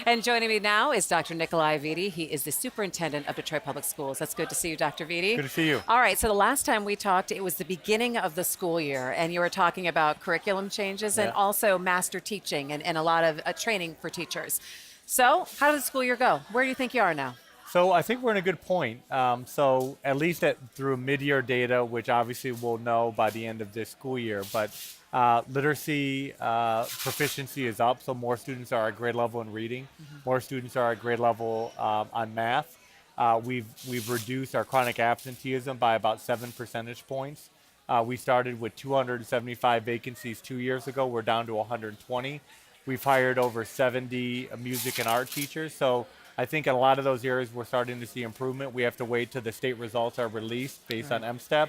And joining me now is Dr. Nikolai Vitti. He is the Superintendent of Detroit Public Schools. That's good to see you, Dr. Vitti. Good to see you. All right, so the last time we talked, it was the beginning of the school year, and you were talking about curriculum changes and Yeah. also master teaching and a lot of training for teachers. So, how did the school year go? Where do you think you are now? So I think we're in a good point. So at least through mid-year data, which obviously we'll know by the end of this school year, but literacy proficiency is up, so more students are at grade level in reading, more students are at grade level on math. We've reduced our chronic absenteeism by about 7 percentage points. We started with 275 vacancies 2 years ago. We're down to 120. We've hired over 70 music and art teachers. So I think in a lot of those areas we're starting to see improvement. We have to wait till the state results are released based on MSTEP.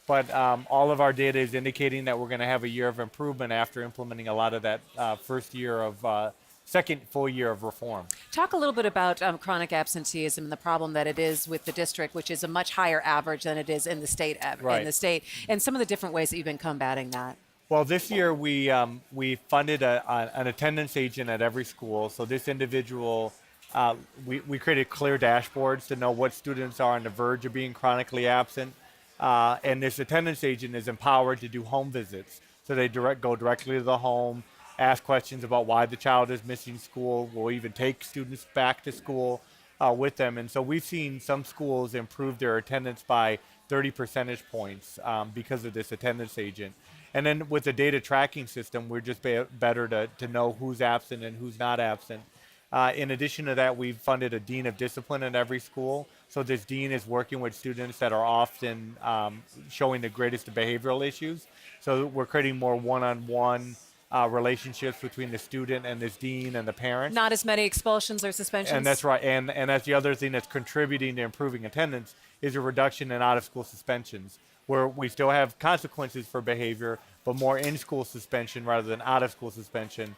But all of our data is indicating that we're going to have a year of improvement after implementing a lot of that second full year of reform. Talk a little bit about chronic absenteeism and the problem that it is with the district, which is a much higher average than it is in the state, and some of the different ways that you've been combating that. Well, this year we funded an attendance agent at every school. So this individual, we created clear dashboards to know what students are on the verge of being chronically absent. And this attendance agent is empowered to do home visits. So they go directly to the home, ask questions about why the child is missing school. We'll even take students back to school with them. And so we've seen some schools improve their attendance by 30 percentage points because of this attendance agent. And then with the data tracking system, we're just better to know who's absent and who's not absent. In addition to that, we've funded a dean of discipline at every school. So this dean is working with students that are often showing the greatest behavioral issues. So we're creating more one-on-one relationships between the student and this dean and the parents. Not as many expulsions or suspensions. And that's right. And that's the other thing that's contributing to improving attendance is a reduction in out-of-school suspensions, where we still have consequences for behavior, but more in-school suspension rather than out-of-school suspension.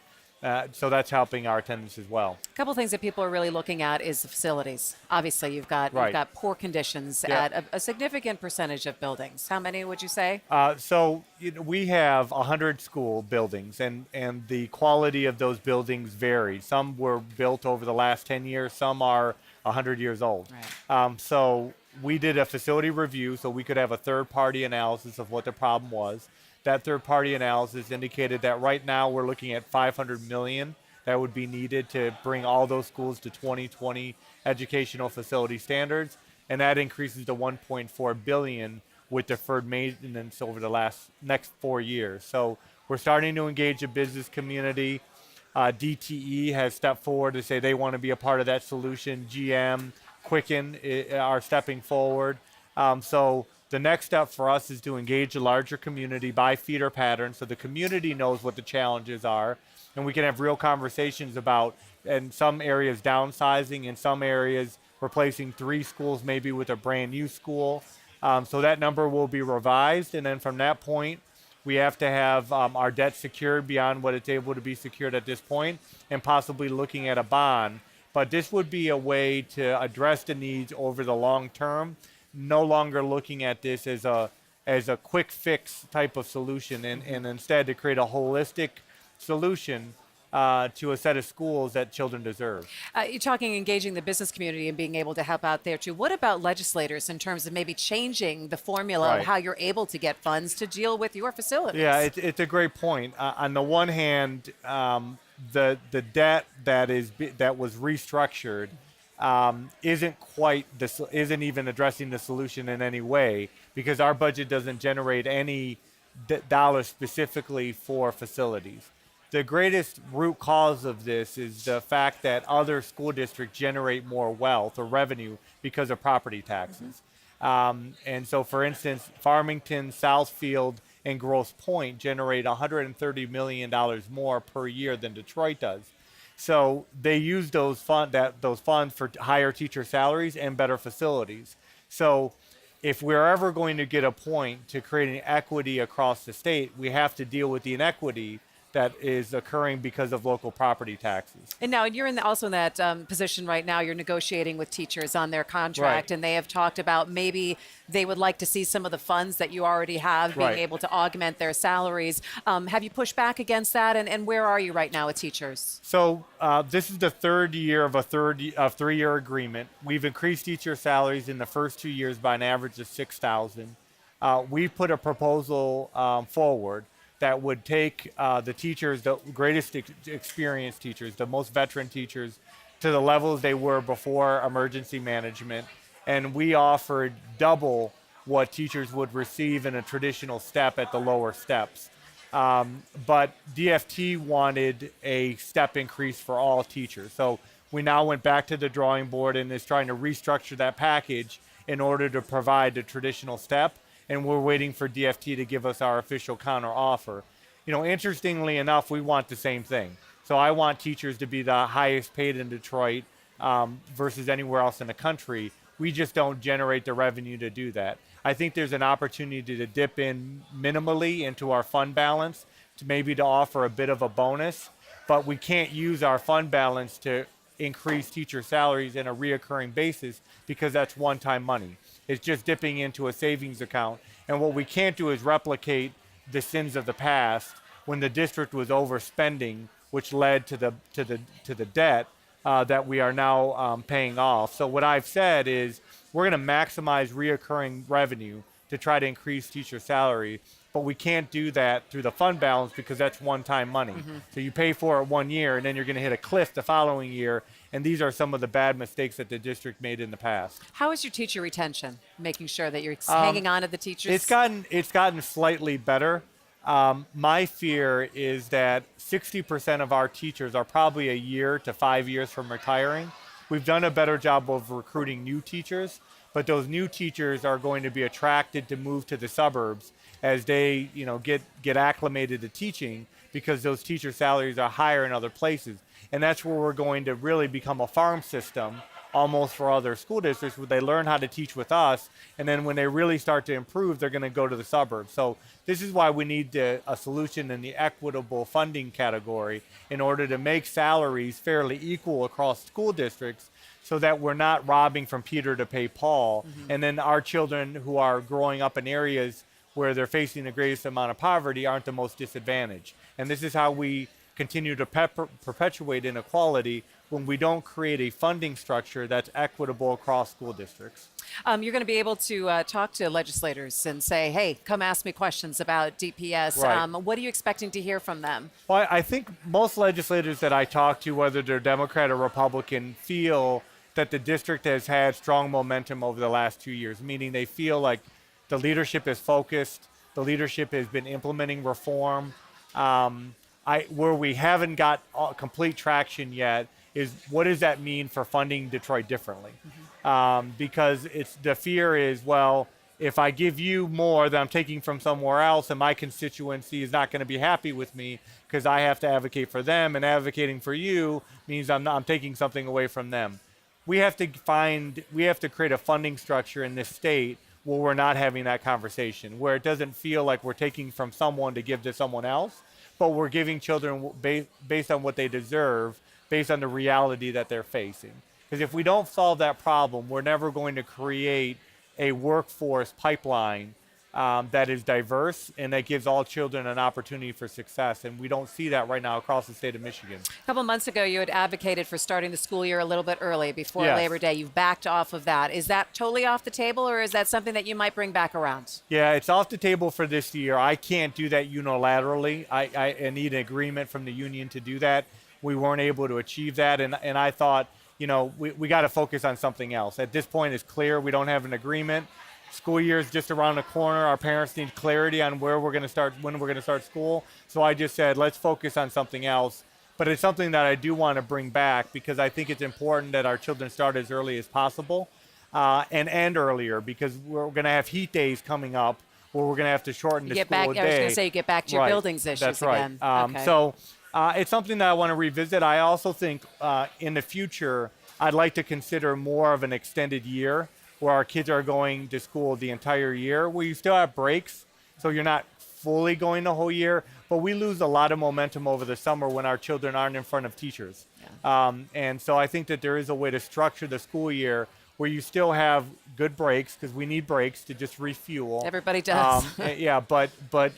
So that's helping our attendance as well. A couple things that people are really looking at is the facilities. Obviously, you've got poor conditions at a significant percentage of buildings. How many would you say? So we have 100 school buildings, and the quality of those buildings vary. Some were built over the last 10 years. Some are 100 years old. Right. So we did a facility review so we could have a third-party analysis of what the problem was. That third-party analysis indicated that right now we're looking at $500 million that would be needed to bring all those schools to 2020 educational facility standards, and that increases to $1.4 billion with deferred maintenance over the next 4 years. So we're starting to engage the business community. DTE has stepped forward to say they want to be a part of that solution. GM, Quicken are stepping forward. So the next step for us is to engage a larger community by feeder pattern so the community knows what the challenges are, and we can have real conversations about, in some areas, downsizing, in some areas, replacing 3 schools maybe with a brand new school. So that number will be revised, and then from that point, we have to have our debt secured beyond what it's able to be secured at this point, and possibly looking at a bond. But this would be a way to address the needs over the long term, no longer looking at this as a quick fix type of solution, and instead to create a holistic solution to a set of schools that children deserve. You're talking engaging the business community and being able to help out there too. What about legislators in terms of maybe changing the formula of how you're able to get funds to deal with your facilities? Yeah, it's a great point. On the one hand, the debt that was restructured isn't even addressing the solution in any way, because our budget doesn't generate any dollars specifically for facilities. The greatest root cause of this is the fact that other school districts generate more wealth or revenue because of property taxes. And so, for instance, Farmington, Southfield, and Grosse Pointe generate $130 million more per year than Detroit does. So they use those funds for higher teacher salaries and better facilities. So if we're ever going to get a point to creating equity across the state, we have to deal with the inequity that is occurring because of local property taxes. And now you're also in that position right now. You're negotiating with teachers on their contract, Right. and they have talked about maybe they would like to see some of the funds that you already have being Right. able to augment their salaries. Have you pushed back against that? And where are you right now with teachers? So this is the third year of a 3-year agreement. We've increased teacher salaries in the first 2 years by an average of $6,000. We put a proposal forward that would take the teachers, the greatest experienced teachers, the most veteran teachers, to the levels they were before emergency management. And we offered double what teachers would receive in a traditional step at the lower steps. But DFT wanted a step increase for all teachers. So we now went back to the drawing board and is trying to restructure that package in order to provide the traditional step. And we're waiting for DFT to give us our official counter offer. You know, interestingly enough, we want the same thing. So I want teachers to be the highest paid in Detroit versus anywhere else in the country. We just don't generate the revenue to do that. I think there's an opportunity to dip in minimally into our fund balance to maybe to offer a bit of a bonus, but we can't use our fund balance to increase teacher salaries in a reoccurring basis because that's one-time money. It's just dipping into a savings account. And what we can't do is replicate the sins of the past when the district was overspending, which led to the debt that we are now paying off. So what I've said is we're going to maximize reoccurring revenue to try to increase teacher salary, but we can't do that through the fund balance because that's one-time money. So you pay for it 1 year and then you're going to hit a cliff the following year. And these are some of the bad mistakes that the district made in the past. How is your teacher retention? Making sure that you're hanging on to the teachers? It's gotten slightly better. My fear is that 60% of our teachers are probably a year to 5 years from retiring. We've done a better job of recruiting new teachers, but those new teachers are going to be attracted to move to the suburbs as they, get acclimated to teaching because those teacher salaries are higher in other places. And that's where we're going to really become a farm system almost for other school districts where they learn how to teach with us. And then when they really start to improve, they're going to go to the suburbs. So this is why we need a solution in the equitable funding category in order to make salaries fairly equal across school districts so that we're not robbing from Peter to pay Paul. And then our children who are growing up in areas where they're facing the greatest amount of poverty aren't the most disadvantaged. And this is how we continue to perpetuate inequality when we don't create a funding structure that's equitable across school districts. You're going to be able to talk to legislators and say, hey, come ask me questions about DPS. Right. What are you expecting to hear from them? Well, I think most legislators that I talk to, whether they're Democrat or Republican, feel that the district has had strong momentum over the last 2 years, meaning they feel like the leadership is focused, the leadership has been implementing reform. Where we haven't got complete traction yet is what does that mean for funding Detroit differently? Because the fear is, well, if I give you more than I'm taking from somewhere else and my constituency is not going to be happy with me because I have to advocate for them, and advocating for you means I'm taking something away from them. We have to create a funding structure in this state where we're not having that conversation, where it doesn't feel like we're taking from someone to give to someone else, but we're giving children based on what they deserve, based on the reality that they're facing. Because if we don't solve that problem, we're never going to create a workforce pipeline that is diverse and that gives all children an opportunity for success. And we don't see that right now across the state of Michigan. A couple months ago, you had advocated for starting the school year a little bit early before Yes. Labor Day. You've backed off of that. Is that totally off the table, or is that something that you might bring back around? Yeah, it's off the table for this year. I can't do that unilaterally. I need an agreement from the union to do that. We weren't able to achieve that, and I thought, we got to focus on something else. At this point, it's clear we don't have an agreement. School year is just around the corner. Our parents need clarity on when we're going to start school. So I just said, let's focus on something else. But it's something that I do want to bring back because I think it's important that our children start as early as possible and end earlier, because we're going to have heat days coming up where we're going to have to shorten the school day. I was going to say you get back to your buildings issues That's right. again. Okay. So it's something that I want to revisit. I also think in the future, I'd like to consider more of an extended year where our kids are going to school the entire year, where you still have breaks, so you're not fully going the whole year, but we lose a lot of momentum over the summer when our children aren't in front of teachers. And so I think that there is a way to structure the school year where you still have good breaks, because we need breaks to just refuel. Everybody does. Yeah, but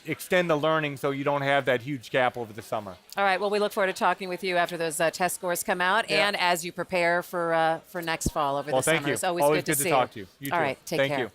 extend the learning so you don't have that huge gap over the summer. All right. Well, we look forward to talking with you after those test scores come out, and as you prepare for next fall over the summer. Thank you. It's always good to see talk to you. You All too. right. Take Thank care. you.